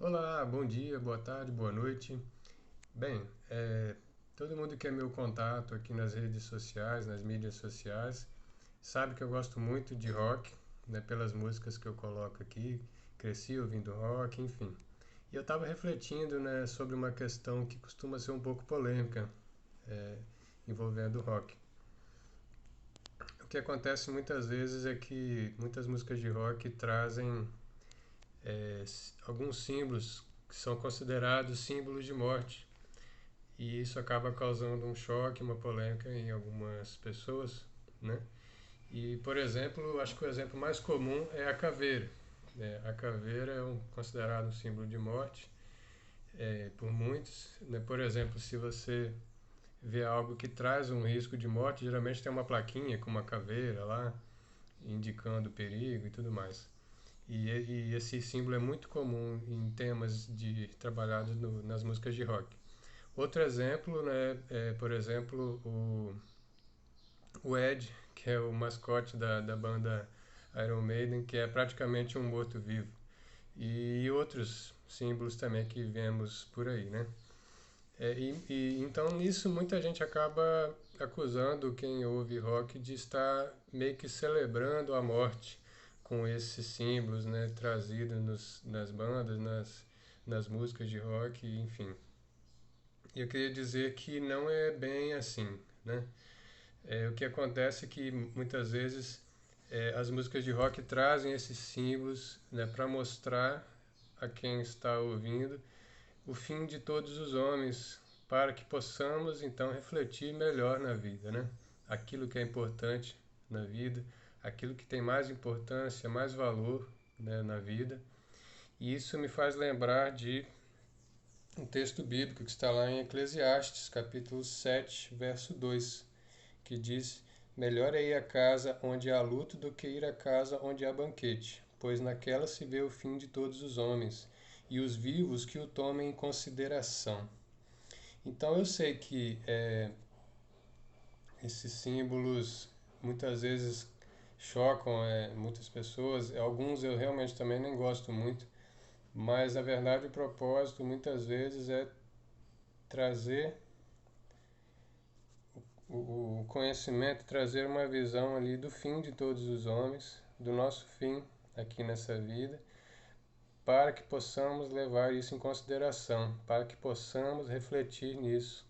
Olá, bom dia, boa tarde, boa noite. Bem, todo mundo que é meu contato aqui nas redes sociais, nas mídias sociais, sabe que eu gosto muito de rock, né, pelas músicas que eu coloco aqui. Cresci ouvindo rock, enfim. E eu estava refletindo, né, sobre uma questão que costuma ser um pouco polêmica, é, envolvendo rock. O que acontece muitas vezes é que muitas músicas de rock trazem alguns símbolos que são considerados símbolos de morte. E isso acaba causando um choque, uma polêmica em algumas pessoas, né? E, por exemplo, acho que o exemplo mais comum é a caveira. A caveira é considerado um símbolo de morte por muitos. Né? Por exemplo, se você vê algo que traz um risco de morte, geralmente tem uma plaquinha com uma caveira lá, indicando perigo e tudo mais. E esse símbolo é muito comum em temas trabalhados nas músicas de rock. Outro exemplo, né, é, por exemplo, o Ed, que é o mascote da banda Iron Maiden, que é praticamente um morto-vivo. E outros símbolos também que vemos por aí, né? Então nisso muita gente acaba acusando quem ouve rock de estar meio que celebrando a morte com esses símbolos, né, trazidos nas bandas, nas músicas de rock, enfim. E eu queria dizer que não é bem assim, né? O que acontece é que muitas vezes as músicas de rock trazem esses símbolos, né, para mostrar a quem está ouvindo o fim de todos os homens, para que possamos então refletir melhor na vida, né? Aquilo que é importante na vida, aquilo que tem mais importância, mais valor, né, na vida. E isso me faz lembrar de um texto bíblico que está lá em Eclesiastes, capítulo 7, verso 2, que diz: Melhor é ir à casa onde há luto do que ir à casa onde há banquete, pois naquela se vê o fim de todos os homens, e os vivos que o tomem em consideração. Então eu sei que esses símbolos muitas vezes chocam muitas pessoas, alguns eu realmente também nem gosto muito, mas a verdade e o propósito muitas vezes é trazer o conhecimento, trazer uma visão ali do fim de todos os homens, do nosso fim aqui nessa vida, para que possamos levar isso em consideração, para que possamos refletir nisso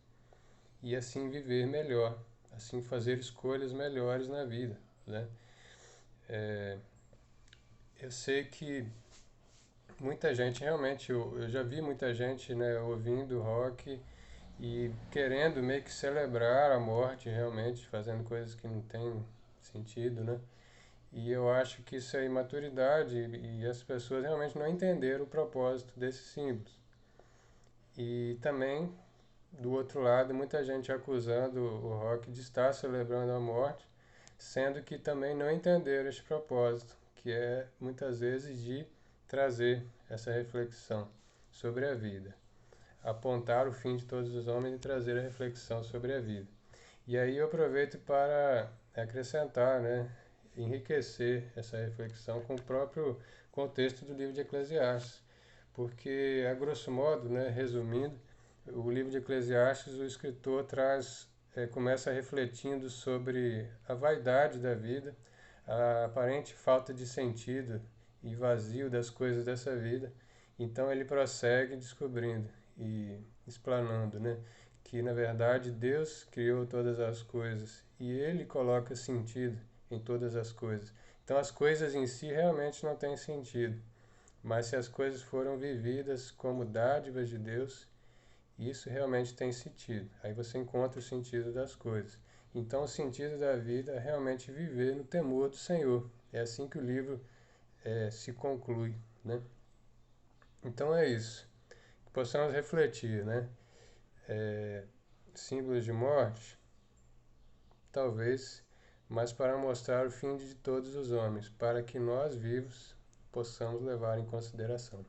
e assim viver melhor, assim fazer escolhas melhores na vida, né? Eu sei que muita gente, realmente, eu já vi muita gente, né, ouvindo rock e querendo meio que celebrar a morte, realmente, fazendo coisas que não têm sentido, né? E eu acho que isso é imaturidade e as pessoas realmente não entenderam o propósito desses símbolos. E também, do outro lado, muita gente acusando o rock de estar celebrando a morte, sendo que também não entenderam este propósito, que é muitas vezes de trazer essa reflexão sobre a vida, apontar o fim de todos os homens e trazer a reflexão sobre a vida. E aí eu aproveito para acrescentar, né, enriquecer essa reflexão com o próprio contexto do livro de Eclesiastes, porque a grosso modo, né, resumindo, o livro de Eclesiastes, o escritor começa refletindo sobre a vaidade da vida, a aparente falta de sentido e vazio das coisas dessa vida. Então ele prossegue descobrindo e explanando, né, que na verdade Deus criou todas as coisas e Ele coloca sentido em todas as coisas. Então as coisas em si realmente não têm sentido, mas se as coisas foram vividas como dádivas de Deus, isso realmente tem sentido. Aí você encontra o sentido das coisas. Então o sentido da vida é realmente viver no temor do Senhor. É assim que o livro se conclui, né? Então é isso. Que possamos refletir, né? É, símbolos de morte, talvez, mas para mostrar o fim de todos os homens, para que nós vivos possamos levar em consideração.